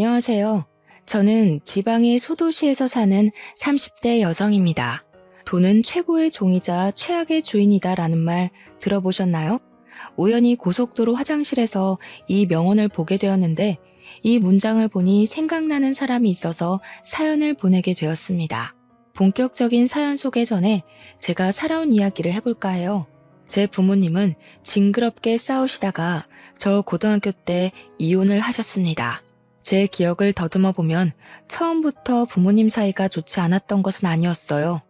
안녕하세요. 저는 지방의 소도시에서 사는 30대 여성입니다. 돈은 최고의 종이자 최악의 주인이다라는 말 들어보셨나요? 우연히 고속도로 화장실에서 이 명언을 보게 되었는데 이 문장을 보니 생각나는 사람이 있어서 사연을 보내게 되었습니다. 본격적인 사연 소개 전에 제가 살아온 이야기를 해볼까 해요. 제 부모님은 징그럽게 싸우시다가 저 고등학교 때 이혼을 하셨습니다. 제 기억을 더듬어 보면 처음부터 부모님 사이가 좋지 않았던 것은 아니었어요.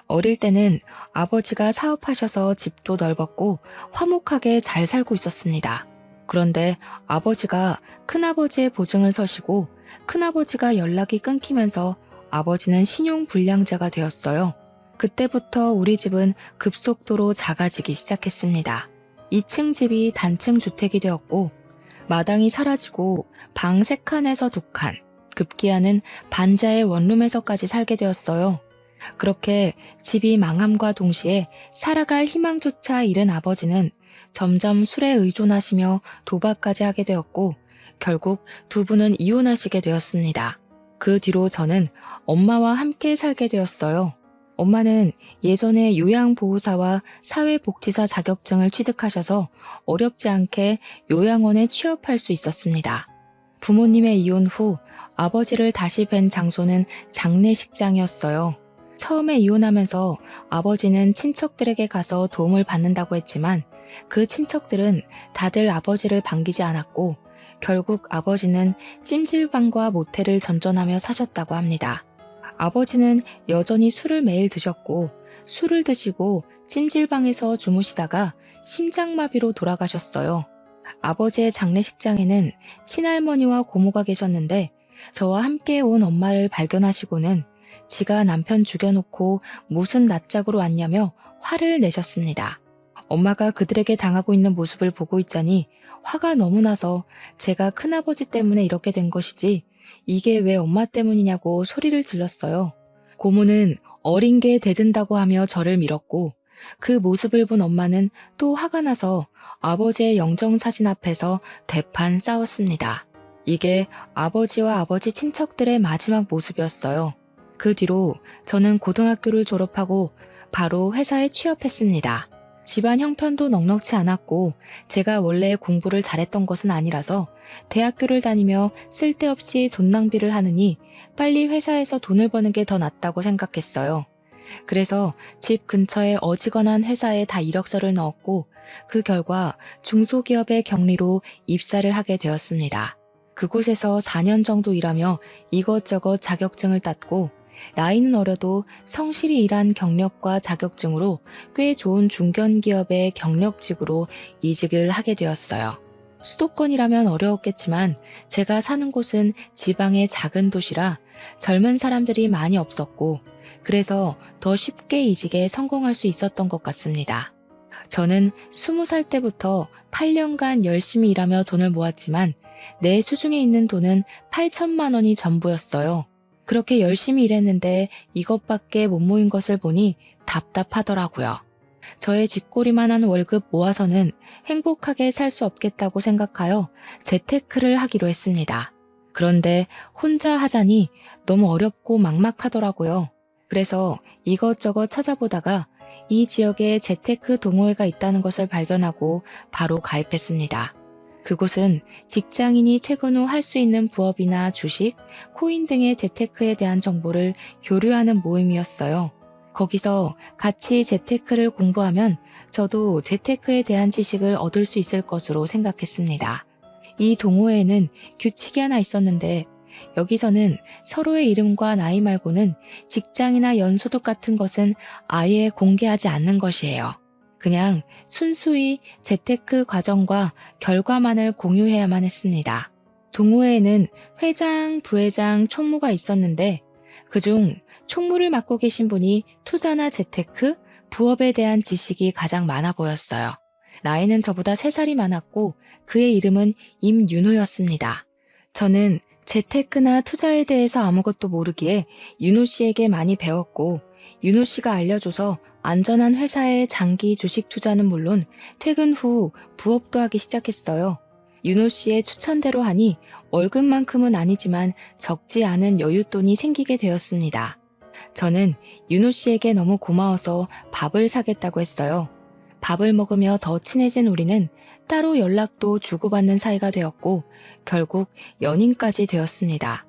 어릴 때는 아버지가 사업하셔서 집도 넓었고 화목하게 잘 살고 있었습니다. 그런데 아버지가 큰아버지의 보증을 서시고 큰아버지가 연락이 끊기면서 아버지는 신용불량자가 되었어요. 그때부터 우리 집은 급속도로 작아지기 시작했습니다. 2층 집이 단층 주택이 되었고 마당이 사라지고 방 3칸에서 2칸, 급기야는 반자의 원룸에서까지 살게 되었어요. 그렇게 집이 망함과 동시에 살아갈 희망조차 잃은 아버지는 점점 술에 의존하시며 도박까지 하게 되었고 결국 두 분은 이혼하시게 되었습니다. 그 뒤로 저는 엄마와 함께 살게 되었어요. 엄마는 예전에 요양보호사와 사회복지사 자격증을 취득하셔서 어렵지 않게 요양원에 취업할 수 있었습니다. 부모님의 이혼 후 아버지를 다시 뵌 장소는 장례식장이었어요. 처음에 이혼하면서 아버지는 친척들에게 가서 도움을 받는다고 했지만 그 친척들은 다들 아버지를 반기지 않았고 결국 아버지는 찜질방과 모텔을 전전하며 사셨다고 합니다. 아버지는 여전히 술을 매일 드셨고 술을 드시고 찜질방에서 주무시다가 심장마비로 돌아가셨어요. 아버지의 장례식장에는 친할머니와 고모가 계셨는데 저와 함께 온 엄마를 발견하시고는 지가 남편 죽여놓고 무슨 낯짝으로 왔냐며 화를 내셨습니다. 엄마가 그들에게 당하고 있는 모습을 보고 있자니 화가 너무 나서 제가 큰아버지 때문에 이렇게 된 것이지 이게 왜 엄마 때문이냐고 소리를 질렀어요. 고모는 어린 게 대든다고 하며 저를 밀었고 그 모습을 본 엄마는 또 화가 나서 아버지의 영정사진 앞에서 대판 싸웠습니다. 이게 아버지와 아버지 친척들의 마지막 모습이었어요. 그 뒤로 저는 고등학교를 졸업하고 바로 회사에 취업했습니다. 집안 형편도 넉넉치 않았고 제가 원래 공부를 잘했던 것은 아니라서 대학교를 다니며 쓸데없이 돈 낭비를 하느니 빨리 회사에서 돈을 버는 게 더 낫다고 생각했어요. 그래서 집 근처에 어지간한 회사에 다 이력서를 넣었고 그 결과 중소기업의 경리로 입사를 하게 되었습니다. 그곳에서 4년 정도 일하며 이것저것 자격증을 땄고 나이는 어려도 성실히 일한 경력과 자격증으로 꽤 좋은 중견기업의 경력직으로 이직을 하게 되었어요. 수도권이라면 어려웠겠지만 제가 사는 곳은 지방의 작은 도시라 젊은 사람들이 많이 없었고 그래서 더 쉽게 이직에 성공할 수 있었던 것 같습니다. 저는 20살 때부터 8년간 열심히 일하며 돈을 모았지만 내 수중에 있는 돈은 8천만 원이 전부였어요. 그렇게 열심히 일했는데 이것밖에 못 모인 것을 보니 답답하더라고요. 저의 쥐꼬리만한 월급 모아서는 행복하게 살 수 없겠다고 생각하여 재테크를 하기로 했습니다. 그런데 혼자 하자니 너무 어렵고 막막하더라고요. 그래서 이것저것 찾아보다가 이 지역에 재테크 동호회가 있다는 것을 발견하고 바로 가입했습니다. 그곳은 직장인이 퇴근 후 할 수 있는 부업이나 주식, 코인 등의 재테크에 대한 정보를 교류하는 모임이었어요. 거기서 같이 재테크를 공부하면 저도 재테크에 대한 지식을 얻을 수 있을 것으로 생각했습니다. 이 동호회에는 규칙이 하나 있었는데 여기서는 서로의 이름과 나이 말고는 직장이나 연소득 같은 것은 아예 공개하지 않는 것이에요. 그냥 순수히 재테크 과정과 결과만을 공유해야만 했습니다. 동호회에는 회장, 부회장, 총무가 있었는데 그중 총무를 맡고 계신 분이 투자나 재테크, 부업에 대한 지식이 가장 많아 보였어요. 나이는 저보다 3살이 많았고 그의 이름은 임윤호였습니다. 저는 재테크나 투자에 대해서 아무것도 모르기에 윤호 씨에게 많이 배웠고 윤호 씨가 알려줘서 안전한 회사의 장기 주식 투자는 물론 퇴근 후 부업도 하기 시작했어요. 윤호 씨의 추천대로 하니 월급만큼은 아니지만 적지 않은 여윳돈이 생기게 되었습니다. 저는 윤호 씨에게 너무 고마워서 밥을 사겠다고 했어요. 밥을 먹으며 더 친해진 우리는 따로 연락도 주고받는 사이가 되었고 결국 연인까지 되었습니다.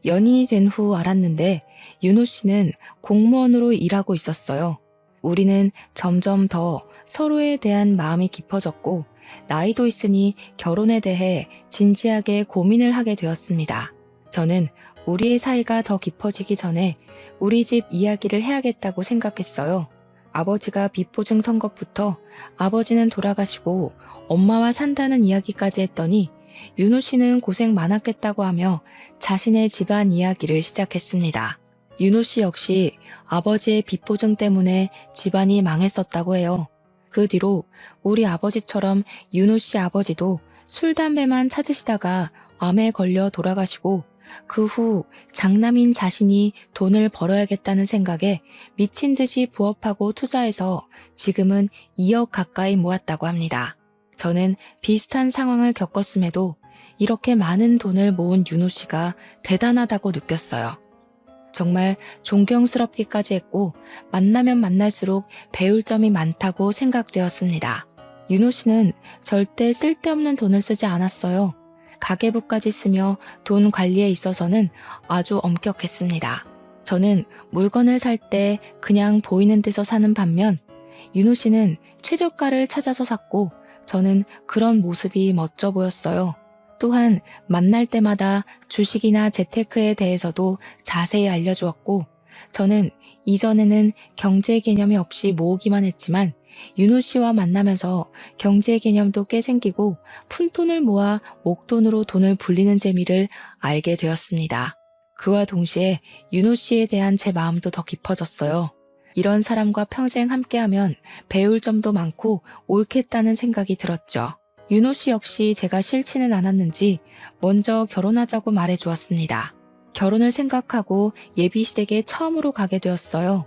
연인이 된 후 알았는데 윤호 씨는 공무원으로 일하고 있었어요. 우리는 점점 더 서로에 대한 마음이 깊어졌고 나이도 있으니 결혼에 대해 진지하게 고민을 하게 되었습니다. 저는 우리의 사이가 더 깊어지기 전에 우리 집 이야기를 해야겠다고 생각했어요. 아버지가 비포증 선 것부터 아버지는 돌아가시고 엄마와 산다는 이야기까지 했더니 윤호 씨는 고생 많았겠다고 하며 자신의 집안 이야기를 시작했습니다. 윤호 씨 역시 아버지의 비포증 때문에 집안이 망했었다고 해요. 그 뒤로 우리 아버지처럼 윤호 씨 아버지도 술, 담배만 찾으시다가 암에 걸려 돌아가시고 그 후 장남인 자신이 돈을 벌어야겠다는 생각에 미친 듯이 부업하고 투자해서 지금은 2억 가까이 모았다고 합니다. 저는 비슷한 상황을 겪었음에도 이렇게 많은 돈을 모은 윤호 씨가 대단하다고 느꼈어요. 정말 존경스럽기까지 했고 만나면 만날수록 배울 점이 많다고 생각되었습니다. 윤호 씨는 절대 쓸데없는 돈을 쓰지 않았어요. 가계부까지 쓰며 돈 관리에 있어서는 아주 엄격했습니다. 저는 물건을 살 때 그냥 보이는 데서 사는 반면 윤호 씨는 최저가를 찾아서 샀고 저는 그런 모습이 멋져 보였어요. 또한 만날 때마다 주식이나 재테크에 대해서도 자세히 알려주었고 저는 이전에는 경제 개념이 없이 모으기만 했지만 윤호 씨와 만나면서 경제 개념도 꽤 생기고 푼돈을 모아 목돈으로 돈을 불리는 재미를 알게 되었습니다. 그와 동시에 윤호 씨에 대한 제 마음도 더 깊어졌어요. 이런 사람과 평생 함께하면 배울 점도 많고 옳겠다는 생각이 들었죠. 윤호 씨 역시 제가 싫지는 않았는지 먼저 결혼하자고 말해주었습니다. 결혼을 생각하고 예비시댁에 처음으로 가게 되었어요.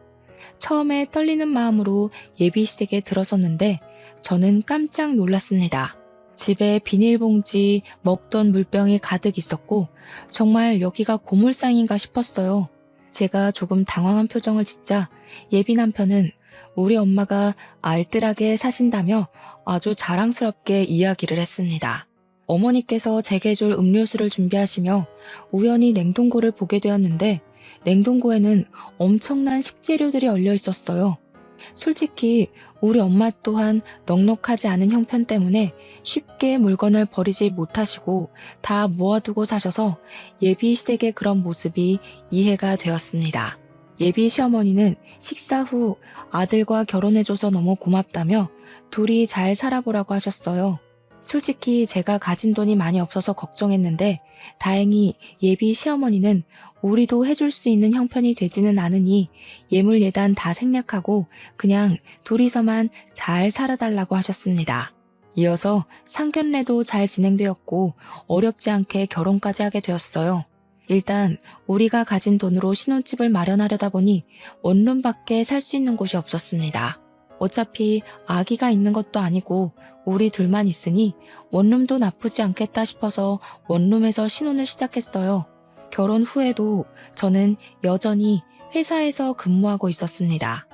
처음에 떨리는 마음으로 예비시댁에 들어섰는데 저는 깜짝 놀랐습니다. 집에 비닐봉지, 먹던 물병이 가득 있었고 정말 여기가 고물상인가 싶었어요. 제가 조금 당황한 표정을 짓자 예비 남편은 우리 엄마가 알뜰하게 사신다며 아주 자랑스럽게 이야기를 했습니다. 어머니께서 제게 줄 음료수를 준비하시며 우연히 냉동고를 보게 되었는데 냉동고에는 엄청난 식재료들이 얼려 있었어요. 솔직히 우리 엄마 또한 넉넉하지 않은 형편 때문에 쉽게 물건을 버리지 못하시고 다 모아두고 사셔서 예비 시댁의 그런 모습이 이해가 되었습니다. 예비 시어머니는 식사 후 아들과 결혼해줘서 너무 고맙다며 둘이 잘 살아보라고 하셨어요. 솔직히 제가 가진 돈이 많이 없어서 걱정했는데 다행히 예비 시어머니는 우리도 해줄 수 있는 형편이 되지는 않으니 예물예단 다 생략하고 그냥 둘이서만 잘 살아달라고 하셨습니다. 이어서 상견례도 잘 진행되었고 어렵지 않게 결혼까지 하게 되었어요. 일단 우리가 가진 돈으로 신혼집을 마련하려다 보니 원룸밖에 살 수 있는 곳이 없었습니다. 어차피 아기가 있는 것도 아니고 우리 둘만 있으니 원룸도 나쁘지 않겠다 싶어서 원룸에서 신혼을 시작했어요. 결혼 후에도 저는 여전히 회사에서 근무하고 있었습니다.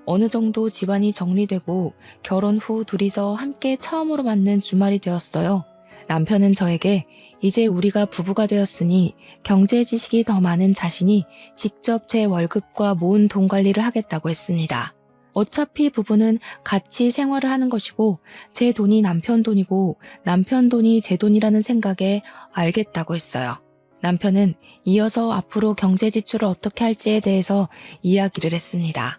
어느 정도 집안이 정리되고 결혼 후 둘이서 함께 처음으로 맞는 주말이 되었어요. 남편은 저에게 이제 우리가 부부가 되었으니 경제 지식이 더 많은 자신이 직접 제 월급과 모은 돈 관리를 하겠다고 했습니다. 어차피 부부는 같이 생활을 하는 것이고 제 돈이 남편 돈이고 남편 돈이 제 돈이라는 생각에 알겠다고 했어요. 남편은 이어서 앞으로 경제 지출을 어떻게 할지에 대해서 이야기를 했습니다.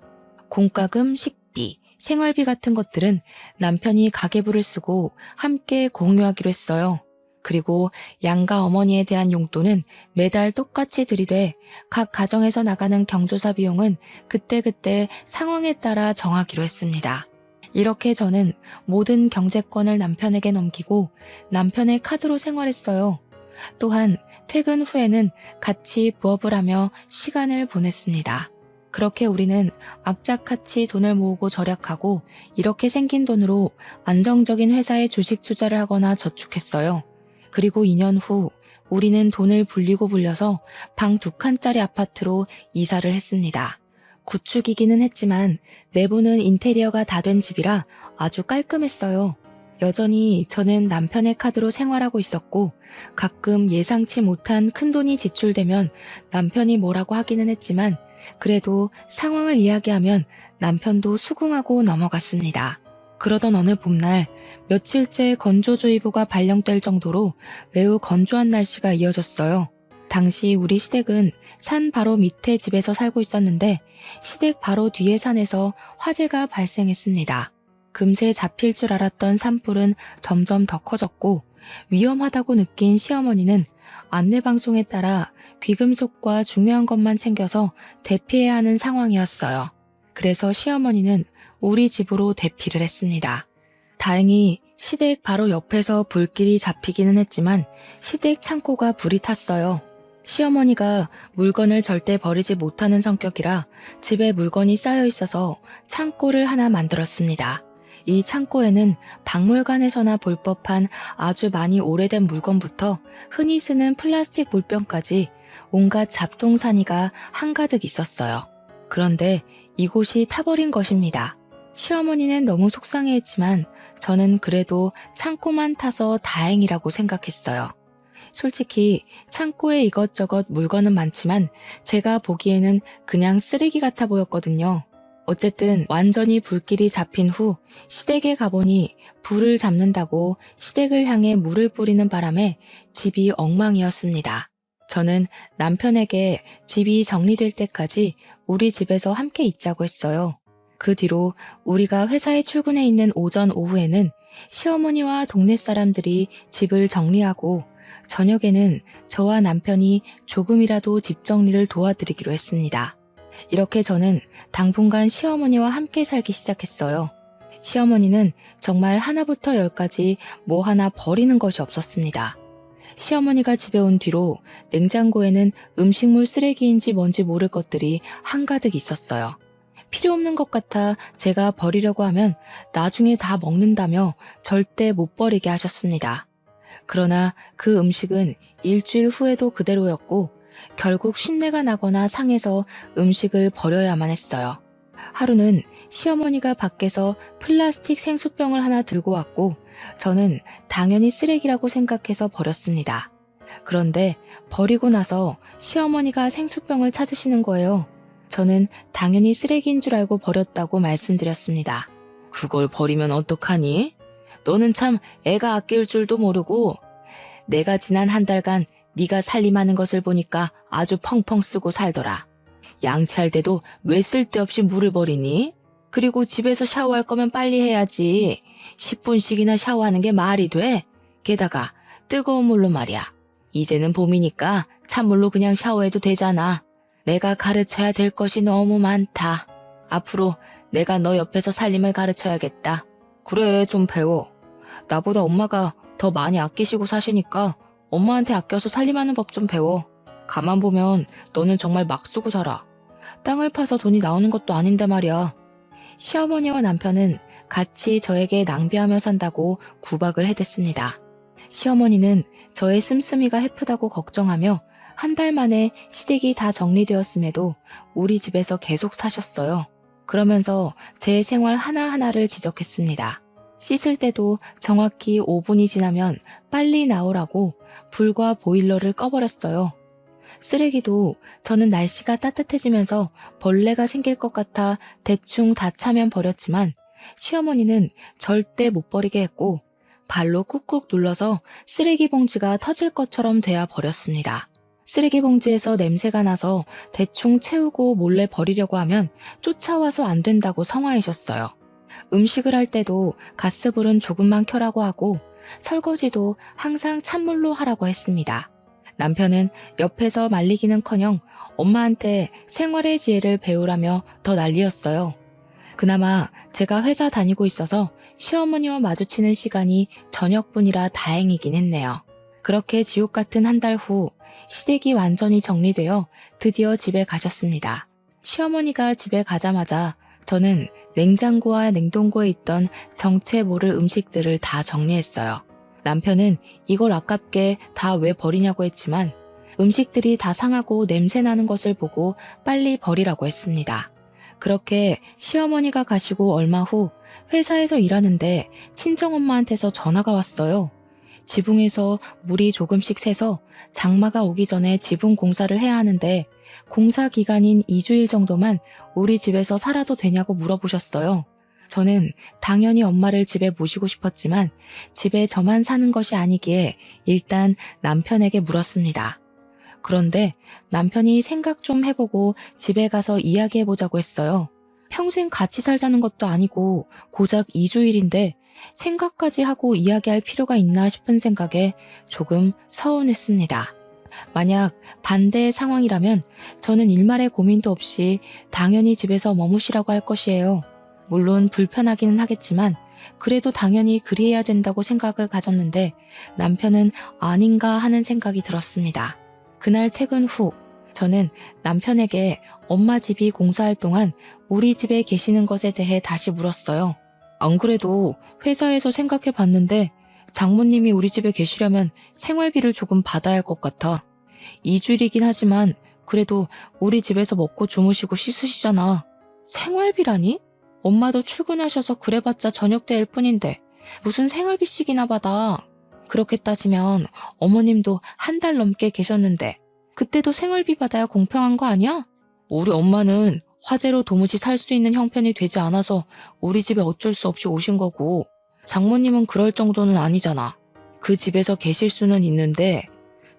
공과금, 식비, 생활비 같은 것들은 남편이 가계부를 쓰고 함께 공유하기로 했어요. 그리고 양가 어머니에 대한 용돈은 매달 똑같이 들이되 각 가정에서 나가는 경조사 비용은 그때그때 상황에 따라 정하기로 했습니다. 이렇게 저는 모든 경제권을 남편에게 넘기고 남편의 카드로 생활했어요. 또한 퇴근 후에는 같이 부업을 하며 시간을 보냈습니다. 그렇게 우리는 악착같이 돈을 모으고 절약하고 이렇게 생긴 돈으로 안정적인 회사에 주식 투자를 하거나 저축했어요. 그리고 2년 후 우리는 돈을 불리고 불려서 방 2칸짜리 아파트로 이사를 했습니다. 구축이기는 했지만 내부는 인테리어가 다 된 집이라 아주 깔끔했어요. 여전히 저는 남편의 카드로 생활하고 있었고 가끔 예상치 못한 큰돈이 지출되면 남편이 뭐라고 하기는 했지만 그래도 상황을 이야기하면 남편도 수긍하고 넘어갔습니다. 그러던 어느 봄날 며칠째 건조주의보가 발령될 정도로 매우 건조한 날씨가 이어졌어요. 당시 우리 시댁은 산 바로 밑에 집에서 살고 있었는데 시댁 바로 뒤에 산에서 화재가 발생했습니다. 금세 잡힐 줄 알았던 산불은 점점 더 커졌고 위험하다고 느낀 시어머니는 안내방송에 따라 귀금속과 중요한 것만 챙겨서 대피해야 하는 상황이었어요. 그래서 시어머니는 우리 집으로 대피를 했습니다. 다행히 시댁 바로 옆에서 불길이 잡히기는 했지만 시댁 창고가 불이 탔어요. 시어머니가 물건을 절대 버리지 못하는 성격이라 집에 물건이 쌓여 있어서 창고를 하나 만들었습니다. 이 창고에는 박물관에서나 볼 법한 아주 많이 오래된 물건부터 흔히 쓰는 플라스틱 물병까지 온갖 잡동사니가 한가득 있었어요. 그런데 이곳이 타버린 것입니다. 시어머니는 너무 속상해했지만 저는 그래도 창고만 타서 다행이라고 생각했어요. 솔직히 창고에 이것저것 물건은 많지만 제가 보기에는 그냥 쓰레기 같아 보였거든요. 어쨌든 완전히 불길이 잡힌 후 시댁에 가보니 불을 잡는다고 시댁을 향해 물을 뿌리는 바람에 집이 엉망이었습니다. 저는 남편에게 집이 정리될 때까지 우리 집에서 함께 있자고 했어요. 그 뒤로 우리가 회사에 출근해 있는 오전 오후에는 시어머니와 동네 사람들이 집을 정리하고 저녁에는 저와 남편이 조금이라도 집 정리를 도와드리기로 했습니다. 이렇게 저는 당분간 시어머니와 함께 살기 시작했어요. 시어머니는 정말 하나부터 열까지 뭐 하나 버리는 것이 없었습니다. 시어머니가 집에 온 뒤로 냉장고에는 음식물 쓰레기인지 뭔지 모를 것들이 한가득 있었어요. 필요 없는 것 같아 제가 버리려고 하면 나중에 다 먹는다며 절대 못 버리게 하셨습니다. 그러나 그 음식은 일주일 후에도 그대로였고 결국 쉰내가 나거나 상해서 음식을 버려야만 했어요. 하루는 시어머니가 밖에서 플라스틱 생수병을 하나 들고 왔고 저는 당연히 쓰레기라고 생각해서 버렸습니다. 그런데 버리고 나서 시어머니가 생수병을 찾으시는 거예요. 저는 당연히 쓰레기인 줄 알고 버렸다고 말씀드렸습니다. 그걸 버리면 어떡하니? 너는 참 애가 아낄 줄도 모르고 내가 지난 한 달간 네가 살림하는 것을 보니까 아주 펑펑 쓰고 살더라. 양치할 때도 왜 쓸데없이 물을 버리니? 그리고 집에서 샤워할 거면 빨리 해야지. 10분씩이나 샤워하는 게 말이 돼? 게다가 뜨거운 물로 말이야. 이제는 봄이니까 찬물로 그냥 샤워해도 되잖아. 내가 가르쳐야 될 것이 너무 많다. 앞으로 내가 너 옆에서 살림을 가르쳐야겠다. 그래, 좀 배워. 나보다 엄마가 더 많이 아끼시고 사시니까 엄마한테 아껴서 살림하는 법 좀 배워. 가만 보면 너는 정말 막 쓰고 살아. 땅을 파서 돈이 나오는 것도 아닌데 말이야. 시어머니와 남편은 같이 저에게 낭비하며 산다고 구박을 해댔습니다. 시어머니는 저의 씀씀이가 해프다고 걱정하며 한 달 만에 시댁이 다 정리되었음에도 우리 집에서 계속 사셨어요. 그러면서 제 생활 하나하나를 지적했습니다. 씻을 때도 정확히 5분이 지나면 빨리 나오라고 불과 보일러를 꺼버렸어요. 쓰레기도 저는 날씨가 따뜻해지면서 벌레가 생길 것 같아 대충 다 차면 버렸지만 시어머니는 절대 못 버리게 했고 발로 꾹꾹 눌러서 쓰레기 봉지가 터질 것처럼 돼야 버렸습니다. 쓰레기 봉지에서 냄새가 나서 대충 채우고 몰래 버리려고 하면 쫓아와서 안 된다고 성화하셨어요. 음식을 할 때도 가스불은 조금만 켜라고 하고 설거지도 항상 찬물로 하라고 했습니다. 남편은 옆에서 말리기는커녕 엄마한테 생활의 지혜를 배우라며 더 난리였어요. 그나마 제가 회사 다니고 있어서 시어머니와 마주치는 시간이 저녁뿐이라 다행이긴 했네요. 그렇게 지옥 같은 한 달 후 시댁이 완전히 정리되어 드디어 집에 가셨습니다. 시어머니가 집에 가자마자 저는 냉장고와 냉동고에 있던 정체 모를 음식들을 다 정리했어요. 남편은 이걸 아깝게 다 왜 버리냐고 했지만 음식들이 다 상하고 냄새 나는 것을 보고 빨리 버리라고 했습니다. 그렇게 시어머니가 가시고 얼마 후 회사에서 일하는데 친정엄마한테서 전화가 왔어요. 지붕에서 물이 조금씩 새서 장마가 오기 전에 지붕 공사를 해야 하는데 공사 기간인 2주일 정도만 우리 집에서 살아도 되냐고 물어보셨어요. 저는 당연히 엄마를 집에 모시고 싶었지만 집에 저만 사는 것이 아니기에 일단 남편에게 물었습니다. 그런데 남편이 생각 좀 해보고 집에 가서 이야기해보자고 했어요. 평생 같이 살자는 것도 아니고 고작 2주일인데 생각까지 하고 이야기할 필요가 있나 싶은 생각에 조금 서운했습니다. 만약 반대의 상황이라면 저는 일말의 고민도 없이 당연히 집에서 머무시라고 할 것이에요. 물론 불편하기는 하겠지만 그래도 당연히 그리해야 된다고 생각을 가졌는데 남편은 아닌가 하는 생각이 들었습니다. 그날 퇴근 후 저는 남편에게 엄마 집이 공사할 동안 우리 집에 계시는 것에 대해 다시 물었어요. 안 그래도 회사에서 생각해 봤는데 장모님이 우리 집에 계시려면 생활비를 조금 받아야 할 것 같아. 2주일이긴 하지만 그래도 우리 집에서 먹고 주무시고 씻으시잖아. 생활비라니? 엄마도 출근하셔서 그래봤자 저녁 때일 뿐인데 무슨 생활비씩이나 받아. 그렇게 따지면 어머님도 한 달 넘게 계셨는데 그때도 생활비 받아야 공평한 거 아니야? 우리 엄마는 화재로 도무지 살 수 있는 형편이 되지 않아서 우리 집에 어쩔 수 없이 오신 거고 장모님은 그럴 정도는 아니잖아. 그 집에서 계실 수는 있는데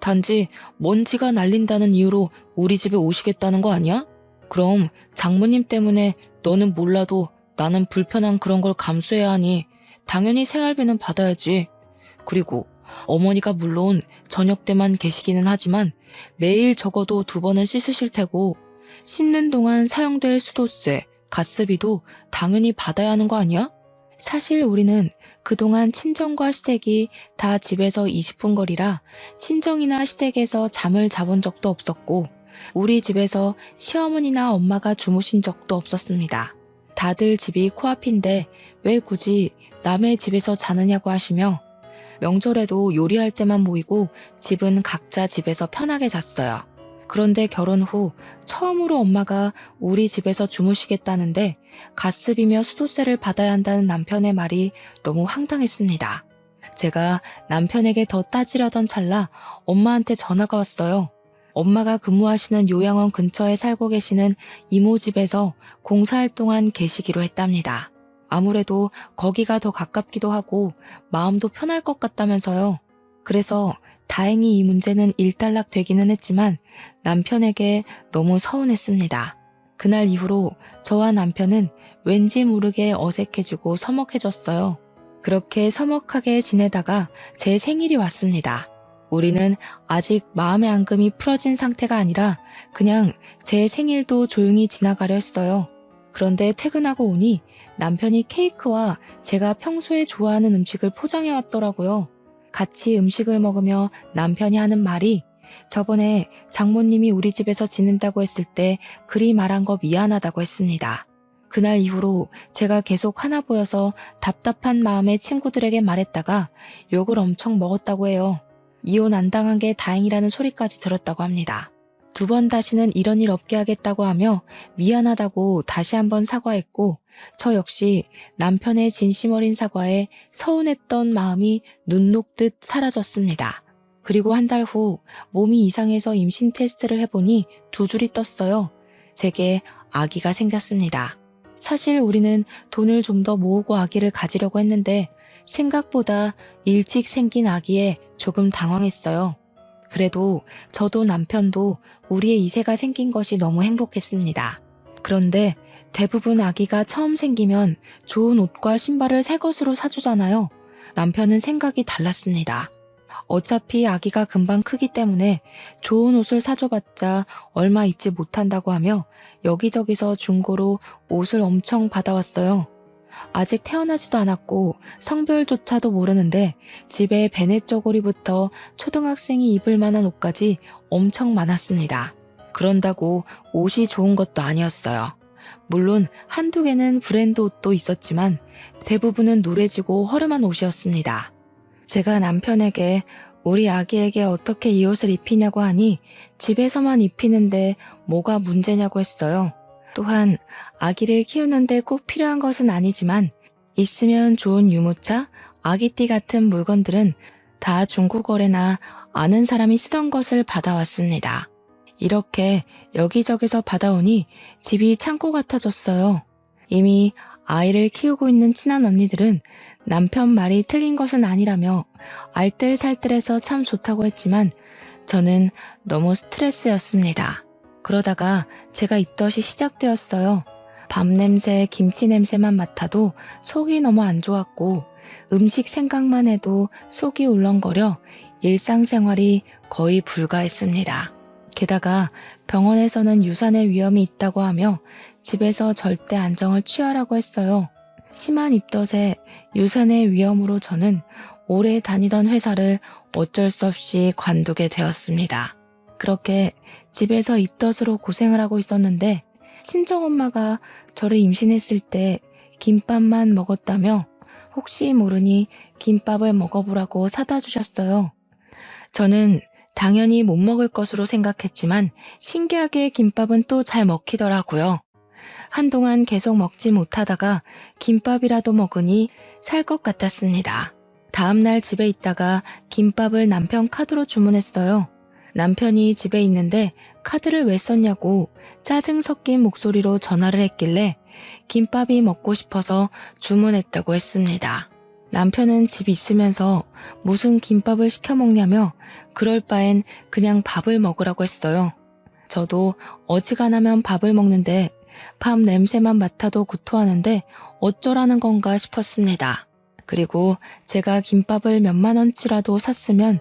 단지 먼지가 날린다는 이유로 우리 집에 오시겠다는 거 아니야? 그럼 장모님 때문에 너는 몰라도 나는 불편한 그런 걸 감수해야 하니 당연히 생활비는 받아야지. 그리고 어머니가 물론 저녁 때만 계시기는 하지만 매일 적어도 2번은 씻으실 테고 씻는 동안 사용될 수도세, 가스비도 당연히 받아야 하는 거 아니야? 사실 우리는 그동안 친정과 시댁이 다 집에서 20분 거리라 친정이나 시댁에서 잠을 자본 적도 없었고 우리 집에서 시어머니나 엄마가 주무신 적도 없었습니다. 다들 집이 코앞인데 왜 굳이 남의 집에서 자느냐고 하시며 명절에도 요리할 때만 모이고 집은 각자 집에서 편하게 잤어요. 그런데 결혼 후 처음으로 엄마가 우리 집에서 주무시겠다는데 가스비며 수도세를 받아야 한다는 남편의 말이 너무 황당했습니다. 제가 남편에게 더 따지려던 찰나 엄마한테 전화가 왔어요. 엄마가 근무하시는 요양원 근처에 살고 계시는 이모 집에서 공사할 동안 계시기로 했답니다. 아무래도 거기가 더 가깝기도 하고 마음도 편할 것 같다면서요. 그래서 다행히 이 문제는 일단락 되기는 했지만 남편에게 너무 서운했습니다. 그날 이후로 저와 남편은 왠지 모르게 어색해지고 서먹해졌어요. 그렇게 서먹하게 지내다가 제 생일이 왔습니다. 우리는 아직 마음의 앙금이 풀어진 상태가 아니라 그냥 제 생일도 조용히 지나가려 했어요. 그런데 퇴근하고 오니 남편이 케이크와 제가 평소에 좋아하는 음식을 포장해 왔더라고요. 같이 음식을 먹으며 남편이 하는 말이 저번에 장모님이 우리 집에서 지낸다고 했을 때 그리 말한 거 미안하다고 했습니다. 그날 이후로 제가 계속 화나 보여서 답답한 마음에 친구들에게 말했다가 욕을 엄청 먹었다고 해요. 이혼 안 당한 게 다행이라는 소리까지 들었다고 합니다. 2번 다시는 이런 일 없게 하겠다고 하며 미안하다고 다시 한번 사과했고 저 역시 남편의 진심 어린 사과에 서운했던 마음이 눈 녹듯 사라졌습니다. 그리고 한 달 후 몸이 이상해서 임신 테스트를 해보니 2줄이 떴어요. 제게 아기가 생겼습니다. 사실 우리는 돈을 좀 더 모으고 아기를 가지려고 했는데 생각보다 일찍 생긴 아기에 조금 당황했어요. 그래도 저도 남편도 우리의 이세가 생긴 것이 너무 행복했습니다. 그런데 대부분 아기가 처음 생기면 좋은 옷과 신발을 새 것으로 사주잖아요. 남편은 생각이 달랐습니다. 어차피 아기가 금방 크기 때문에 좋은 옷을 사줘봤자 얼마 입지 못한다고 하며 여기저기서 중고로 옷을 엄청 받아왔어요. 아직 태어나지도 않았고 성별조차도 모르는데 집에 베네 쪼고리부터 초등학생이 입을 만한 옷까지 엄청 많았습니다. 그런다고 옷이 좋은 것도 아니었어요. 물론 한두 개는 브랜드 옷도 있었지만 대부분은 누래지고 허름한 옷이었습니다. 제가 남편에게 우리 아기에게 어떻게 이 옷을 입히냐고 하니 집에서만 입히는데 뭐가 문제냐고 했어요. 또한 아기를 키우는데 꼭 필요한 것은 아니지만 있으면 좋은 유모차, 아기띠 같은 물건들은 다 중고거래나 아는 사람이 쓰던 것을 받아왔습니다. 이렇게 여기저기서 받아오니 집이 창고 같아졌어요. 이미 아이를 키우고 있는 친한 언니들은 남편 말이 틀린 것은 아니라며 알뜰살뜰해서 참 좋다고 했지만 저는 너무 스트레스였습니다. 그러다가 제가 입덧이 시작되었어요. 밥 냄새, 김치 냄새만 맡아도 속이 너무 안 좋았고 음식 생각만 해도 속이 울렁거려 일상생활이 거의 불가했습니다. 게다가 병원에서는 유산의 위험이 있다고 하며 집에서 절대 안정을 취하라고 했어요. 심한 입덧에 유산의 위험으로 저는 오래 다니던 회사를 어쩔 수 없이 관두게 되었습니다. 그렇게 집에서 입덧으로 고생을 하고 있었는데 친정엄마가 저를 임신했을 때 김밥만 먹었다며 혹시 모르니 김밥을 먹어보라고 사다 주셨어요. 저는 당연히 못 먹을 것으로 생각했지만 신기하게 김밥은 또 잘 먹히더라고요. 한동안 계속 먹지 못하다가 김밥이라도 먹으니 살 것 같았습니다. 다음날 집에 있다가 김밥을 남편 카드로 주문했어요. 남편이 집에 있는데 카드를 왜 썼냐고 짜증 섞인 목소리로 전화를 했길래 김밥이 먹고 싶어서 주문했다고 했습니다. 남편은 집 있으면서 무슨 김밥을 시켜 먹냐며 그럴 바엔 그냥 밥을 먹으라고 했어요. 저도 어지간하면 밥을 먹는데 밥 냄새만 맡아도 구토하는데 어쩌라는 건가 싶었습니다. 그리고 제가 김밥을 몇만 원치라도 샀으면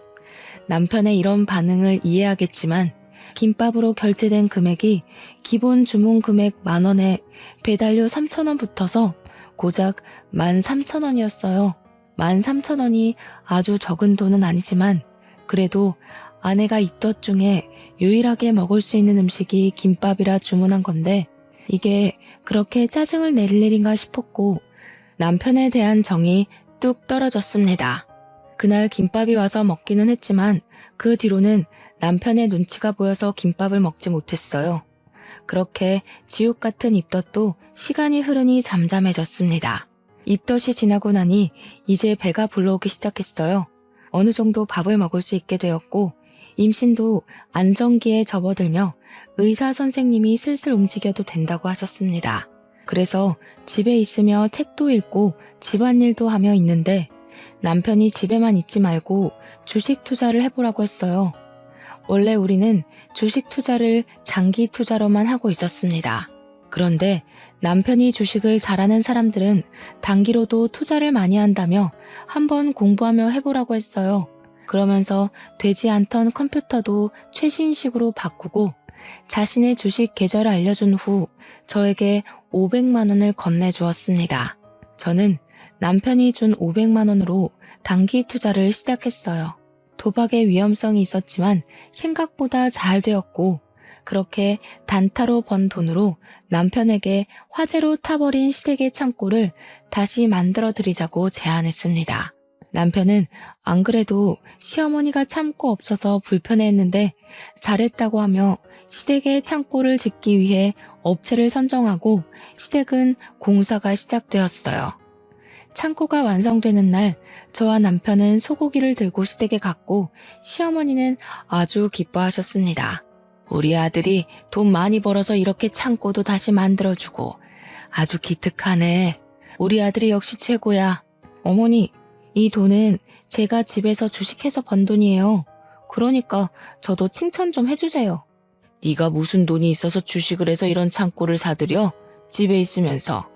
남편의 이런 반응을 이해하겠지만 김밥으로 결제된 금액이 기본 주문 금액 10,000원에 배달료 3,000원 붙어서 고작 13,000원이었어요. 13,000원이 아주 적은 돈은 아니지만 그래도 아내가 입덧 중에 유일하게 먹을 수 있는 음식이 김밥이라 주문한 건데 이게 그렇게 짜증을 내릴 일인가 싶었고 남편에 대한 정이 뚝 떨어졌습니다. 그날 김밥이 와서 먹기는 했지만 그 뒤로는 남편의 눈치가 보여서 김밥을 먹지 못했어요. 그렇게 지옥 같은 입덧도 시간이 흐르니 잠잠해졌습니다. 입덧이 지나고 나니 이제 배가 불러오기 시작했어요. 어느 정도 밥을 먹을 수 있게 되었고 임신도 안정기에 접어들며 의사 선생님이 슬슬 움직여도 된다고 하셨습니다. 그래서 집에 있으며 책도 읽고 집안일도 하며 있는데 남편이 집에만 있지 말고 주식 투자를 해보라고 했어요. 원래 우리는 주식 투자를 장기 투자로만 하고 있었습니다. 그런데 남편이 주식을 잘하는 사람들은 단기로도 투자를 많이 한다며 한번 공부하며 해보라고 했어요. 그러면서 되지 않던 컴퓨터도 최신식으로 바꾸고 자신의 주식 계좌를 알려준 후 저에게 500만 원을 건네주었습니다. 저는 남편이 준 500만 원으로 단기 투자를 시작했어요. 도박의 위험성이 있었지만 생각보다 잘 되었고 그렇게 단타로 번 돈으로 남편에게 화재로 타버린 시댁의 창고를 다시 만들어 드리자고 제안했습니다. 남편은 안 그래도 시어머니가 참고 없어서 불편해했는데 잘했다고 하며 시댁의 창고를 짓기 위해 업체를 선정하고 시댁은 공사가 시작되었어요. 창고가 완성되는 날 저와 남편은 소고기를 들고 시댁에 갔고 시어머니는 아주 기뻐하셨습니다. 우리 아들이 돈 많이 벌어서 이렇게 창고도 다시 만들어주고 아주 기특하네. 우리 아들이 역시 최고야. 어머니, 이 돈은 제가 집에서 주식해서 번 돈이에요. 그러니까 저도 칭찬 좀 해주세요. 네가 무슨 돈이 있어서 주식을 해서 이런 창고를 사들여? 집에 있으면서.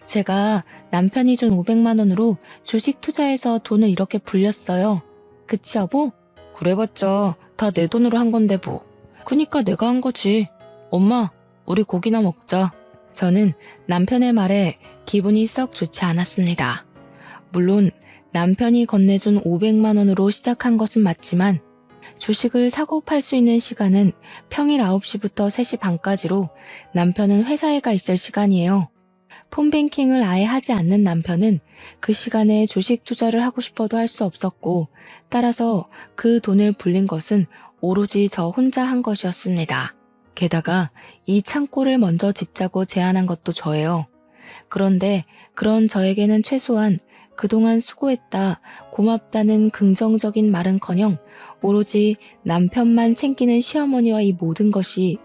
제가 남편이 준 500만 원으로 주식 투자해서 돈을 이렇게 불렸어요. 그치 여보? 그래봤자 다 내 돈으로 한 건데 뭐. 그니까 내가 한 거지. 엄마, 우리 고기나 먹자. 저는 남편의 말에 기분이 썩 좋지 않았습니다. 물론 남편이 건네준 500만 원으로 시작한 것은 맞지만 주식을 사고 팔 수 있는 시간은 평일 9시부터 3시 반까지로 남편은 회사에 가 있을 시간이에요. 폰뱅킹을 아예 하지 않는 남편은 그 시간에 주식 투자를 하고 싶어도 할 수 없었고, 따라서 그 돈을 불린 것은 오로지 저 혼자 한 것이었습니다. 게다가 이 창고를 먼저 짓자고 제안한 것도 저예요. 그런데 그런 저에게는 최소한 그동안 수고했다, 고맙다는 긍정적인 말은커녕 오로지 남편만 챙기는 시어머니와 이 모든 것이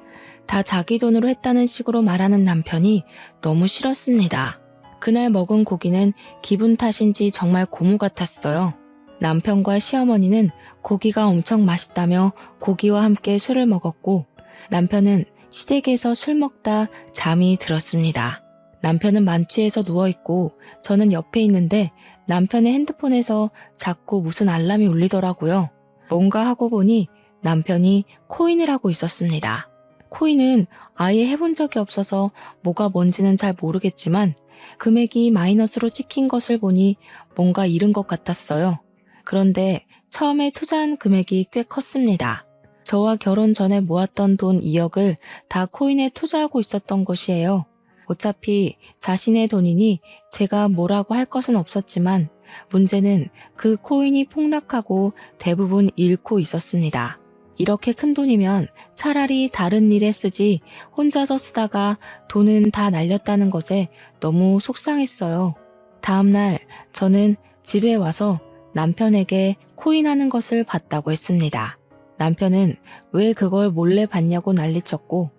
다 자기 돈으로 했다는 식으로 말하는 남편이 너무 싫었습니다. 그날 먹은 고기는 기분 탓인지 정말 고무 같았어요. 남편과 시어머니는 고기가 엄청 맛있다며 고기와 함께 술을 먹었고, 남편은 시댁에서 술 먹다 잠이 들었습니다. 남편은 만취해서 누워있고 저는 옆에 있는데 남편의 핸드폰에서 자꾸 무슨 알람이 울리더라고요. 뭔가 하고 보니 남편이 코인을 하고 있었습니다. 코인은 아예 해본 적이 없어서 뭐가 뭔지는 잘 모르겠지만 금액이 마이너스로 찍힌 것을 보니 뭔가 잃은 것 같았어요. 그런데 처음에 투자한 금액이 꽤 컸습니다. 저와 결혼 전에 모았던 돈 2억을 다 코인에 투자하고 있었던 것이에요. 어차피 자신의 돈이니 제가 뭐라고 할 것은 없었지만 문제는 그 코인이 폭락하고 대부분 잃고 있었습니다. 이렇게 큰 돈이면 차라리 다른 일에 쓰지 혼자서 쓰다가 돈은 다 날렸다는 것에 너무 속상했어요. 다음날 저는 집에 와서 남편에게 코인하는 것을 봤다고 했습니다. 남편은 왜 그걸 몰래 봤냐고 난리쳤고,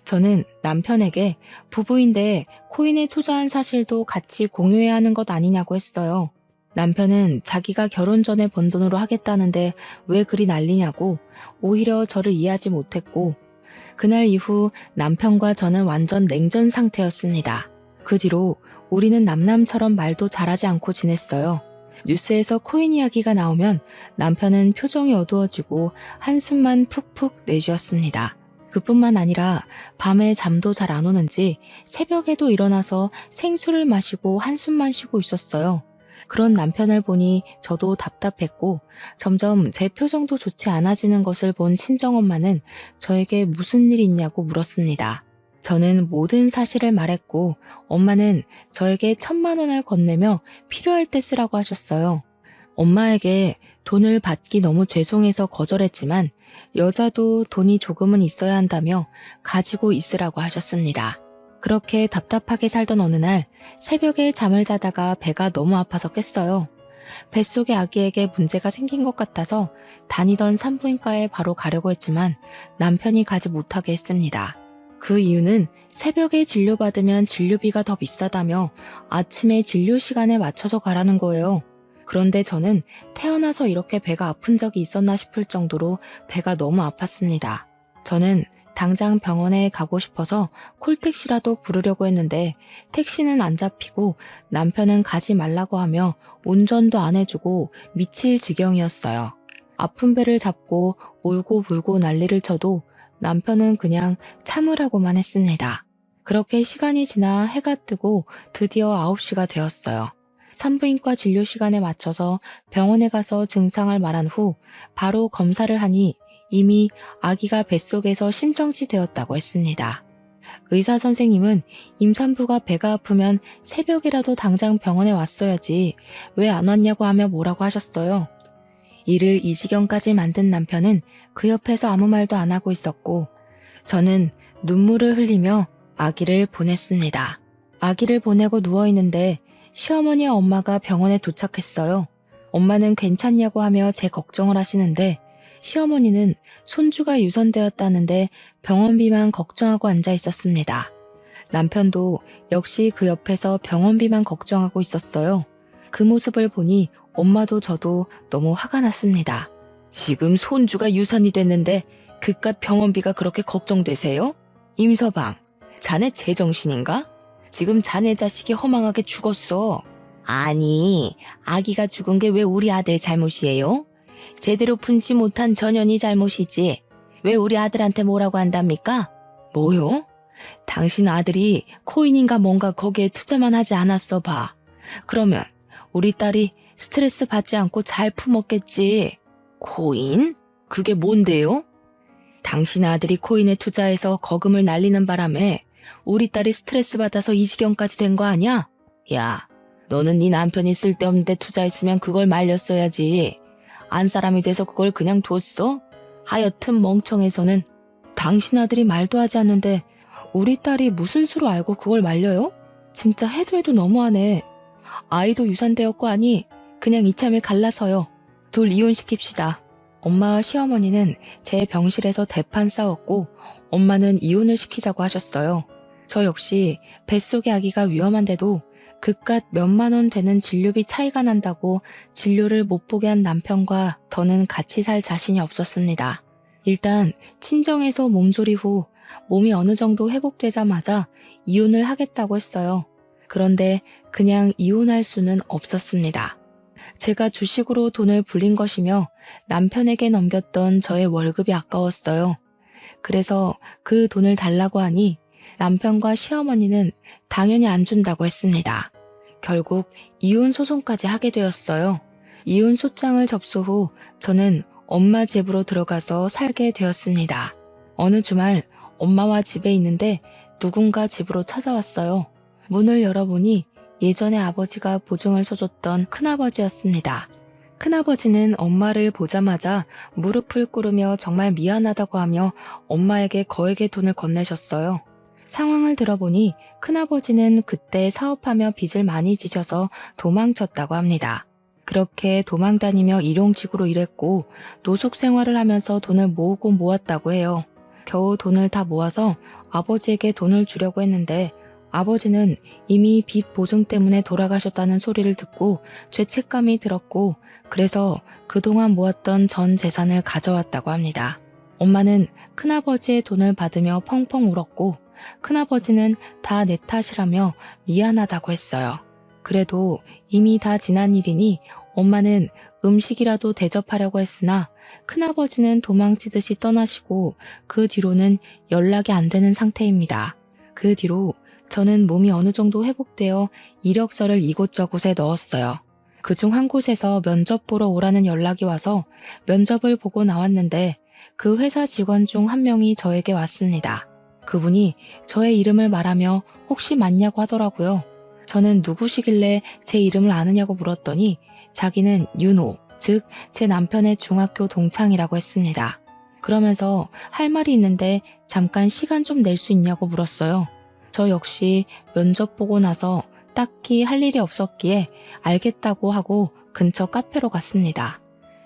저는 남편에게 부부인데 코인에 투자한 사실도 같이 공유해야 하는 것 아니냐고 했어요. 남편은 자기가 결혼 전에 번 돈으로 하겠다는데 왜 그리 난리냐고 오히려 저를 이해하지 못했고, 그날 이후 남편과 저는 완전 냉전 상태였습니다. 그 뒤로 우리는 남남처럼 말도 잘하지 않고 지냈어요. 뉴스에서 코인 이야기가 나오면 남편은 표정이 어두워지고 한숨만 푹푹 내쉬었습니다. 그뿐만 아니라 밤에 잠도 잘 안 오는지 새벽에도 일어나서 생수를 마시고 한숨만 쉬고 있었어요. 그런 남편을 보니 저도 답답했고 점점 제 표정도 좋지 않아지는 것을 본 친정엄마는 저에게 무슨 일 있냐고 물었습니다. 저는 모든 사실을 말했고 엄마는 저에게 1,000만 원을 건네며 필요할 때 쓰라고 하셨어요. 엄마에게 돈을 받기 너무 죄송해서 거절했지만 여자도 돈이 조금은 있어야 한다며 가지고 있으라고 하셨습니다. 그렇게 답답하게 살던 어느 날 새벽에 잠을 자다가 배가 너무 아파서 깼어요. 뱃속의 아기에게 문제가 생긴 것 같아서 다니던 산부인과에 바로 가려고 했지만 남편이 가지 못하게 했습니다. 그 이유는 새벽에 진료받으면 진료비가 더 비싸다며 아침에 진료 시간에 맞춰서 가라는 거예요. 그런데 저는 태어나서 이렇게 배가 아픈 적이 있었나 싶을 정도로 배가 너무 아팠습니다. 저는 당장 병원에 가고 싶어서 콜택시라도 부르려고 했는데 택시는 안 잡히고 남편은 가지 말라고 하며 운전도 안 해주고 미칠 지경이었어요. 아픈 배를 잡고 울고 불고 난리를 쳐도 남편은 그냥 참으라고만 했습니다. 그렇게 시간이 지나 해가 뜨고 드디어 9시가 되었어요. 산부인과 진료 시간에 맞춰서 병원에 가서 증상을 말한 후 바로 검사를 하니 이미 아기가 뱃속에서 심정지 되었다고 했습니다. 의사 선생님은 임산부가 배가 아프면 새벽이라도 당장 병원에 왔어야지 왜 안 왔냐고 하며 뭐라고 하셨어요. 이를 이 지경까지 만든 남편은 그 옆에서 아무 말도 안 하고 있었고 저는 눈물을 흘리며 아기를 보냈습니다. 아기를 보내고 누워있는데 시어머니와 엄마가 병원에 도착했어요. 엄마는 괜찮냐고 하며 제 걱정을 하시는데 시어머니는 손주가 유선되었다는데 병원비만 걱정하고 앉아 있었습니다. 남편도 역시 그 옆에서 병원비만 걱정하고 있었어요. 그 모습을 보니 엄마도 저도 너무 화가 났습니다. 지금 손주가 유산이 됐는데 그깟 병원비가 그렇게 걱정되세요? 임서방, 자네 제정신인가? 지금 자네 자식이 허망하게 죽었어. 아니, 아기가 죽은 게 왜 우리 아들 잘못이에요? 제대로 품지 못한 전현이 잘못이지. 왜 우리 아들한테 뭐라고 한답니까? 뭐요? 당신 아들이 코인인가 뭔가 거기에 투자만 하지 않았어 봐. 그러면 우리 딸이 스트레스 받지 않고 잘 품었겠지. 코인? 그게 뭔데요? 당신 아들이 코인에 투자해서 거금을 날리는 바람에 우리 딸이 스트레스 받아서 이 지경까지 된 거 아니야? 야, 너는 네 남편이 쓸데없는데 투자했으면 그걸 말렸어야지. 안 사람이 돼서 그걸 그냥 뒀어? 하여튼 멍청해서는. 당신 아들이 말도 하지 않는데 우리 딸이 무슨 수로 알고 그걸 말려요? 진짜 해도 너무하네. 아이도 유산되었고 하니 그냥 이참에 갈라서요. 둘 이혼시킵시다. 엄마와 시어머니는 제 병실에서 대판 싸웠고 엄마는 이혼을 시키자고 하셨어요. 저 역시 뱃속의 아기가 위험한데도 그깟 몇만 원 되는 진료비 차이가 난다고 진료를 못 보게 한 남편과 더는 같이 살 자신이 없었습니다. 일단 친정에서 몸조리 후 몸이 어느 정도 회복되자마자 이혼을 하겠다고 했어요. 그런데 그냥 이혼할 수는 없었습니다. 제가 주식으로 돈을 불린 것이며 남편에게 넘겼던 저의 월급이 아까웠어요. 그래서 그 돈을 달라고 하니 남편과 시어머니는 당연히 안 준다고 했습니다. 결국 이혼 소송까지 하게 되었어요. 이혼 소장을 접수 후 저는 엄마 집으로 들어가서 살게 되었습니다. 어느 주말 엄마와 집에 있는데 누군가 집으로 찾아왔어요. 문을 열어보니 예전에 아버지가 보증을 서줬던 큰아버지였습니다. 큰아버지는 엄마를 보자마자 무릎을 꿇으며 정말 미안하다고 하며 엄마에게 거액의 돈을 건네셨어요. 상황을 들어보니 큰아버지는 그때 사업하며 빚을 많이 지셔서 도망쳤다고 합니다. 그렇게 도망다니며 일용직으로 일했고 노숙 생활을 하면서 돈을 모으고 모았다고 해요. 겨우 돈을 다 모아서 아버지에게 돈을 주려고 했는데 아버지는 이미 빚 보증 때문에 돌아가셨다는 소리를 듣고 죄책감이 들었고 그래서 그동안 모았던 전 재산을 가져왔다고 합니다. 엄마는 큰아버지의 돈을 받으며 펑펑 울었고 큰아버지는 다 내 탓이라며 미안하다고 했어요. 그래도 이미 다 지난 일이니 엄마는 음식이라도 대접하려고 했으나 큰아버지는 도망치듯이 떠나시고 그 뒤로는 연락이 안 되는 상태입니다. 그 뒤로 저는 몸이 어느 정도 회복되어 이력서를 이곳저곳에 넣었어요. 그중 한 곳에서 면접 보러 오라는 연락이 와서 면접을 보고 나왔는데 그 회사 직원 중 한 명이 저에게 왔습니다. 그분이 저의 이름을 말하며 혹시 맞냐고 하더라고요. 저는 누구시길래 제 이름을 아느냐고 물었더니 자기는 윤호, 즉 제 남편의 중학교 동창이라고 했습니다. 그러면서 할 말이 있는데 잠깐 시간 좀 낼 수 있냐고 물었어요. 저 역시 면접 보고 나서 딱히 할 일이 없었기에 알겠다고 하고 근처 카페로 갔습니다.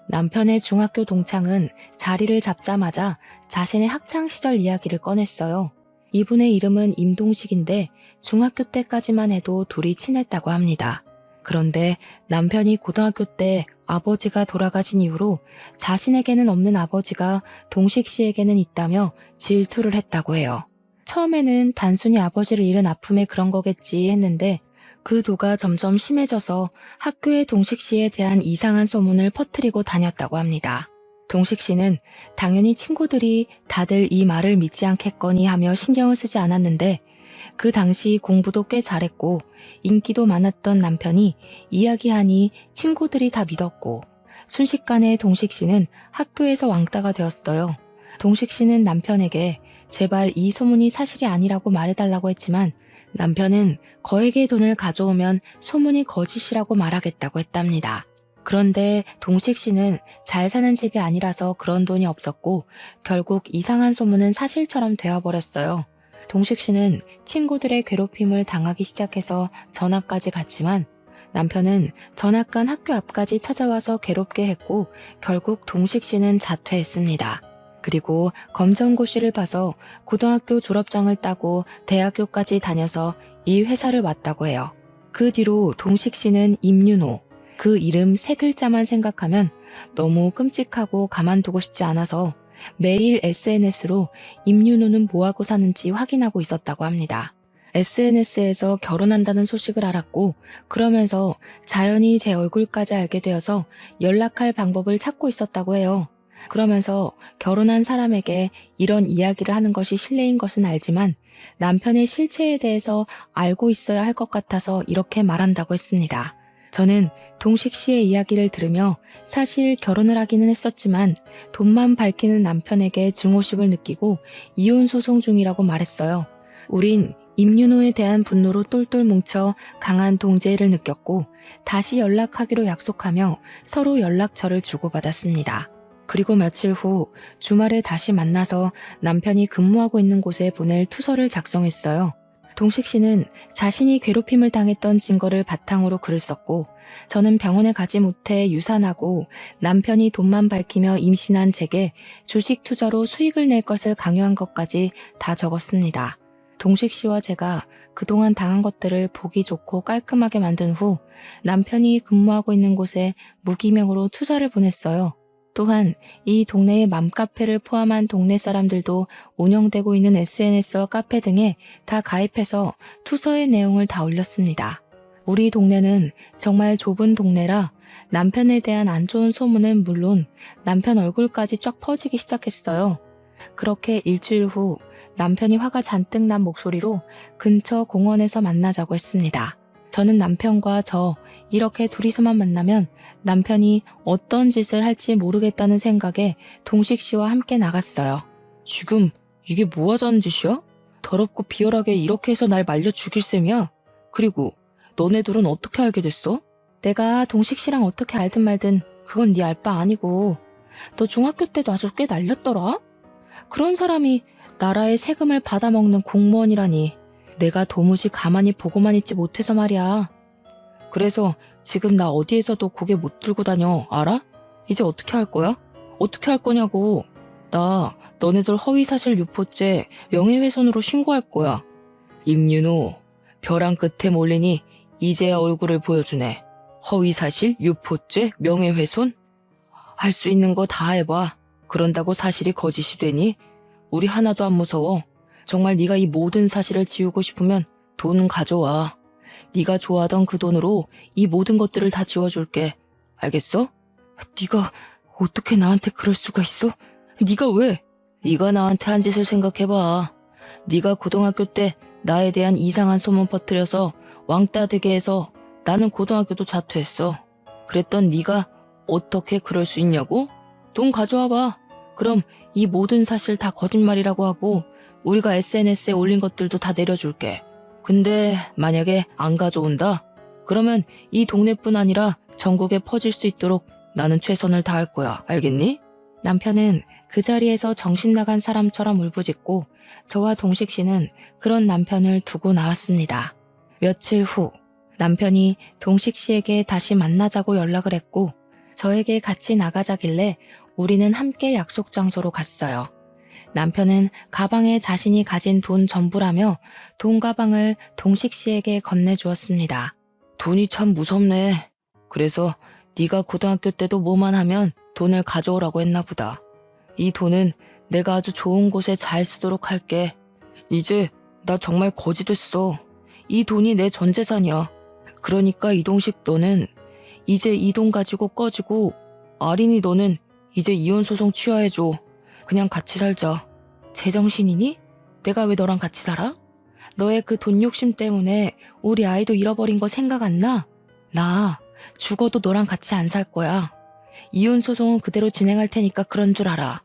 남편의 중학교 동창은 자리를 잡자마자 자신의 학창시절 이야기를 꺼냈어요. 이분의 이름은 임동식인데 중학교 때까지만 해도 둘이 친했다고 합니다. 그런데 남편이 고등학교 때 아버지가 돌아가신 이후로 자신에게는 없는 아버지가 동식 씨에게는 있다며 질투를 했다고 해요. 처음에는 단순히 아버지를 잃은 아픔에 그런 거겠지 했는데 그 도가 점점 심해져서 학교에 동식 씨에 대한 이상한 소문을 퍼뜨리고 다녔다고 합니다. 동식 씨는 당연히 친구들이 다들 이 말을 믿지 않겠거니 하며 신경을 쓰지 않았는데 그 당시 공부도 꽤 잘했고 인기도 많았던 남편이 이야기하니 친구들이 다 믿었고 순식간에 동식 씨는 학교에서 왕따가 되었어요. 동식 씨는 남편에게 제발 이 소문이 사실이 아니라고 말해달라고 했지만 남편은 거액의 돈을 가져오면 소문이 거짓이라고 말하겠다고 했답니다. 그런데 동식 씨는 잘 사는 집이 아니라서 그런 돈이 없었고 결국 이상한 소문은 사실처럼 되어버렸어요. 동식 씨는 친구들의 괴롭힘을 당하기 시작해서 전학까지 갔지만 남편은 전학간 학교 앞까지 찾아와서 괴롭게 했고 결국 동식 씨는 자퇴했습니다. 그리고 검정고시를 봐서 고등학교 졸업장을 따고 대학교까지 다녀서 이 회사를 왔다고 해요. 그 뒤로 동식 씨는 임윤호, 그 이름 세 글자만 생각하면 너무 끔찍하고 가만두고 싶지 않아서 매일 SNS로 임윤호는 뭐하고 사는지 확인하고 있었다고 합니다. SNS에서 결혼한다는 소식을 알았고 그러면서 자연히 제 얼굴까지 알게 되어서 연락할 방법을 찾고 있었다고 해요. 그러면서 결혼한 사람에게 이런 이야기를 하는 것이 실례인 것은 알지만 남편의 실체에 대해서 알고 있어야 할 것 같아서 이렇게 말한다고 했습니다. 저는 동식 씨의 이야기를 들으며 사실 결혼을 하기는 했었지만 돈만 밝히는 남편에게 증오심을 느끼고 이혼 소송 중이라고 말했어요. 우린 임윤호에 대한 분노로 똘똘 뭉쳐 강한 동지애를 느꼈고 다시 연락하기로 약속하며 서로 연락처를 주고받았습니다. 그리고 며칠 후 주말에 다시 만나서 남편이 근무하고 있는 곳에 보낼 투서를 작성했어요. 동식 씨는 자신이 괴롭힘을 당했던 증거를 바탕으로 글을 썼고 저는 병원에 가지 못해 유산하고 남편이 돈만 밝히며 임신한 제게 주식 투자로 수익을 낼 것을 강요한 것까지 다 적었습니다. 동식 씨와 제가 그동안 당한 것들을 보기 좋고 깔끔하게 만든 후 남편이 근무하고 있는 곳에 무기명으로 투자를 보냈어요. 또한 이 동네의 맘카페를 포함한 동네 사람들도 운영되고 있는 SNS와 카페 등에 다 가입해서 투서의 내용을 다 올렸습니다. 우리 동네는 정말 좁은 동네라 남편에 대한 안 좋은 소문은 물론 남편 얼굴까지 쫙 퍼지기 시작했어요. 그렇게 일주일 후 남편이 화가 잔뜩 난 목소리로 근처 공원에서 만나자고 했습니다. 저는 남편과 저 이렇게 둘이서만 만나면 남편이 어떤 짓을 할지 모르겠다는 생각에 동식 씨와 함께 나갔어요. 지금 이게 뭐 하자는 짓이야? 더럽고 비열하게 이렇게 해서 날 말려 죽일 셈이야? 그리고 너네 둘은 어떻게 알게 됐어? 내가 동식 씨랑 어떻게 알든 말든 그건 네 알 바 아니고 너 중학교 때도 아주 꽤 날렸더라? 그런 사람이 나라의 세금을 받아먹는 공무원이라니 내가 도무지 가만히 보고만 있지 못해서 말이야. 그래서 지금 나 어디에서도 고개 못 들고 다녀, 알아? 이제 어떻게 할 거야? 어떻게 할 거냐고. 나 너네들 허위사실 유포죄 명예훼손으로 신고할 거야. 임윤호, 벼랑 끝에 몰리니 이제야 얼굴을 보여주네. 허위사실 유포죄 명예훼손? 할 수 있는 거 다 해봐. 그런다고 사실이 거짓이 되니? 우리 하나도 안 무서워. 정말 네가 이 모든 사실을 지우고 싶으면 돈 가져와. 네가 좋아하던 그 돈으로 이 모든 것들을 다 지워줄게. 알겠어? 네가 어떻게 나한테 그럴 수가 있어? 네가 왜? 네가 나한테 한 짓을 생각해봐. 네가 고등학교 때 나에 대한 이상한 소문 퍼뜨려서 왕따 되게 해서 나는 고등학교도 자퇴했어. 그랬던 네가 어떻게 그럴 수 있냐고? 돈 가져와봐. 그럼 이 모든 사실 다 거짓말이라고 하고 우리가 SNS에 올린 것들도 다 내려줄게. 근데 만약에 안 가져온다? 그러면 이 동네뿐 아니라 전국에 퍼질 수 있도록 나는 최선을 다할 거야. 알겠니? 남편은 그 자리에서 정신 나간 사람처럼 울부짖고 저와 동식 씨는 그런 남편을 두고 나왔습니다. 며칠 후 남편이 동식 씨에게 다시 만나자고 연락을 했고 저에게 같이 나가자길래 우리는 함께 약속 장소로 갔어요. 남편은 가방에 자신이 가진 돈 전부라며 돈 가방을 동식 씨에게 건네주었습니다. 돈이 참 무섭네. 그래서 네가 고등학교 때도 뭐만 하면 돈을 가져오라고 했나 보다. 이 돈은 내가 아주 좋은 곳에 잘 쓰도록 할게. 이제 나 정말 거지 됐어. 이 돈이 내 전 재산이야. 그러니까 이동식 너는 이제 이 돈 가지고 꺼지고 아린이 너는 이제 이혼 소송 취하해줘. 그냥 같이 살자. 제정신이니? 내가 왜 너랑 같이 살아? 너의 그 돈 욕심 때문에 우리 아이도 잃어버린 거 생각 안 나? 나 죽어도 너랑 같이 안 살 거야. 이혼 소송은 그대로 진행할 테니까 그런 줄 알아.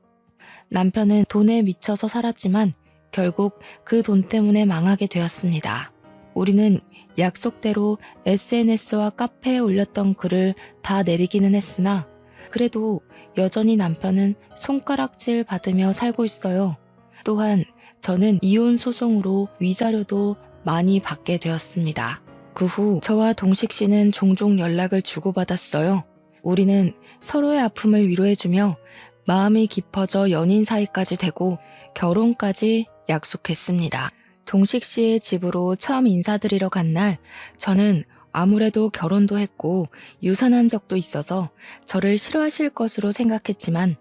남편은 돈에 미쳐서 살았지만 결국 그 돈 때문에 망하게 되었습니다. 우리는 약속대로 SNS와 카페에 올렸던 글을 다 내리기는 했으나 그래도 여전히 남편은 손가락질 받으며 살고 있어요. 또한 저는 이혼 소송으로 위자료도 많이 받게 되었습니다. 그 후 저와 동식 씨는 종종 연락을 주고받았어요. 우리는 서로의 아픔을 위로해주며 마음이 깊어져 연인 사이까지 되고 결혼까지 약속했습니다. 동식 씨의 집으로 처음 인사드리러 간 날 저는 아무래도 결혼도 했고 유산한 적도 있어서 저를 싫어하실 것으로 생각했지만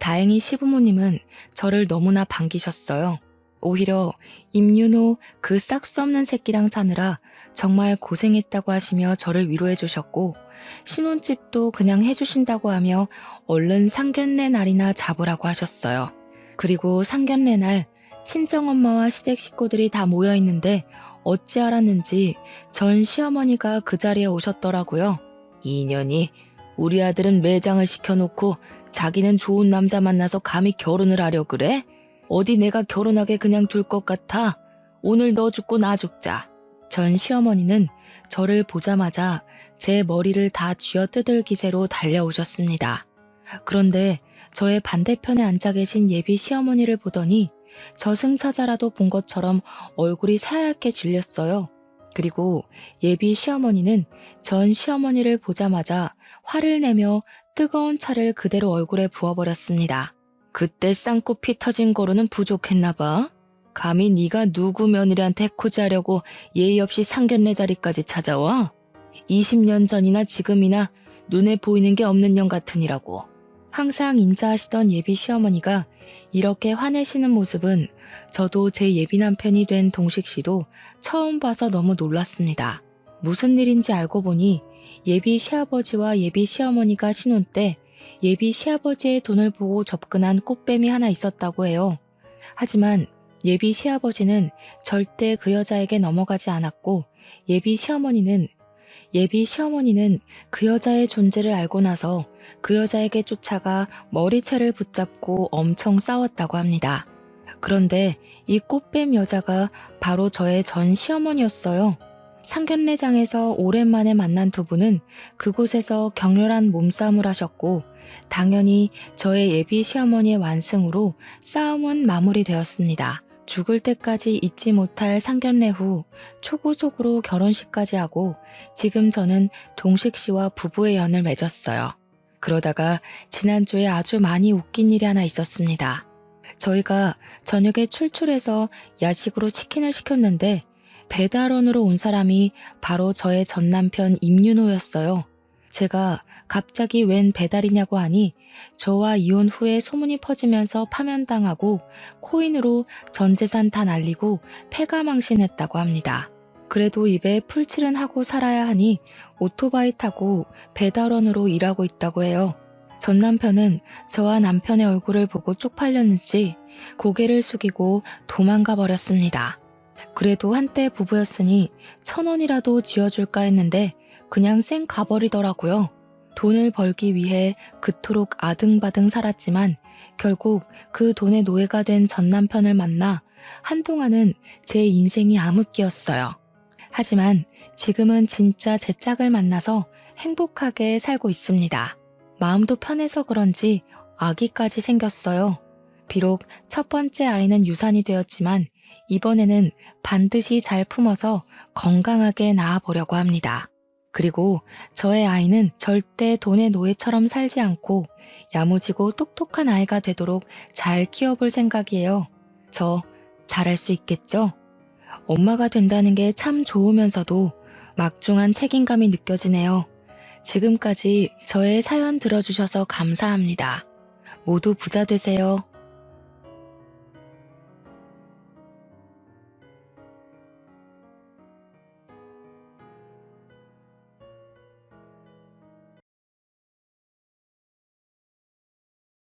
다행히 시부모님은 저를 너무나 반기셨어요. 오히려 임윤호 그 싹수 없는 새끼랑 사느라 정말 고생했다고 하시며 저를 위로해 주셨고 신혼집도 그냥 해주신다고 하며 얼른 상견례 날이나 잡으라고 하셨어요. 그리고 상견례 날 친정엄마와 시댁 식구들이 다 모여있는데 어찌 알았는지 전 시어머니가 그 자리에 오셨더라고요. 이년이 우리 아들은 매장을 시켜놓고 자기는 좋은 남자 만나서 감히 결혼을 하려 그래? 어디 내가 결혼하게 그냥 둘 것 같아? 오늘 너 죽고 나 죽자. 전 시어머니는 저를 보자마자 제 머리를 다 쥐어뜯을 기세로 달려오셨습니다. 그런데 저의 반대편에 앉아 계신 예비 시어머니를 보더니 저승사자라도 본 것처럼 얼굴이 새하얗게 질렸어요. 그리고 예비 시어머니는 전 시어머니를 보자마자 화를 내며 뜨거운 차를 그대로 얼굴에 부어버렸습니다. 그때 쌍코 피 터진 거로는 부족했나 봐. 감히 네가 누구 며느리한테 해코지하려고 예의 없이 상견례 자리까지 찾아와? 20년 전이나 지금이나 눈에 보이는 게 없는 년 같으니라고. 항상 인자하시던 예비 시어머니가 이렇게 화내시는 모습은 저도 제 예비 남편이 된 동식 씨도 처음 봐서 너무 놀랐습니다. 무슨 일인지 알고 보니 예비 시아버지와 예비 시어머니가 신혼 때 예비 시아버지의 돈을 보고 접근한 꽃뱀이 하나 있었다고 해요. 하지만 예비 시아버지는 절대 그 여자에게 넘어가지 않았고 예비 시어머니는 그 여자의 존재를 알고 나서 그 여자에게 쫓아가 머리채를 붙잡고 엄청 싸웠다고 합니다. 그런데 이 꽃뱀 여자가 바로 저의 전 시어머니였어요. 상견례장에서 오랜만에 만난 두 분은 그곳에서 격렬한 몸싸움을 하셨고 당연히 저의 예비 시어머니의 완승으로 싸움은 마무리되었습니다. 죽을 때까지 잊지 못할 상견례 후 초고속으로 결혼식까지 하고 지금 저는 동식 씨와 부부의 연을 맺었어요. 그러다가 지난주에 아주 많이 웃긴 일이 하나 있었습니다. 저희가 저녁에 출출해서 야식으로 치킨을 시켰는데 배달원으로 온 사람이 바로 저의 전 남편 임윤호였어요. 제가 갑자기 웬 배달이냐고 하니 저와 이혼 후에 소문이 퍼지면서 파면당하고 코인으로 전 재산 다 날리고 패가망신했다고 합니다. 그래도 입에 풀칠은 하고 살아야 하니 오토바이 타고 배달원으로 일하고 있다고 해요. 전 남편은 저와 남편의 얼굴을 보고 쪽팔렸는지 고개를 숙이고 도망가 버렸습니다. 그래도 한때 부부였으니 1,000원이라도 쥐어줄까 했는데 그냥 쌩 가버리더라고요. 돈을 벌기 위해 그토록 아등바등 살았지만 결국 그 돈의 노예가 된 전 남편을 만나 한동안은 제 인생이 암흑기였어요. 하지만 지금은 진짜 제 짝을 만나서 행복하게 살고 있습니다. 마음도 편해서 그런지 아기까지 생겼어요. 비록 첫 번째 아이는 유산이 되었지만 이번에는 반드시 잘 품어서 건강하게 낳아보려고 합니다. 그리고 저의 아이는 절대 돈의 노예처럼 살지 않고 야무지고 똑똑한 아이가 되도록 잘 키워볼 생각이에요. 저 잘할 수 있겠죠? 엄마가 된다는 게 참 좋으면서도 막중한 책임감이 느껴지네요. 지금까지 저의 사연 들어주셔서 감사합니다. 모두 부자 되세요.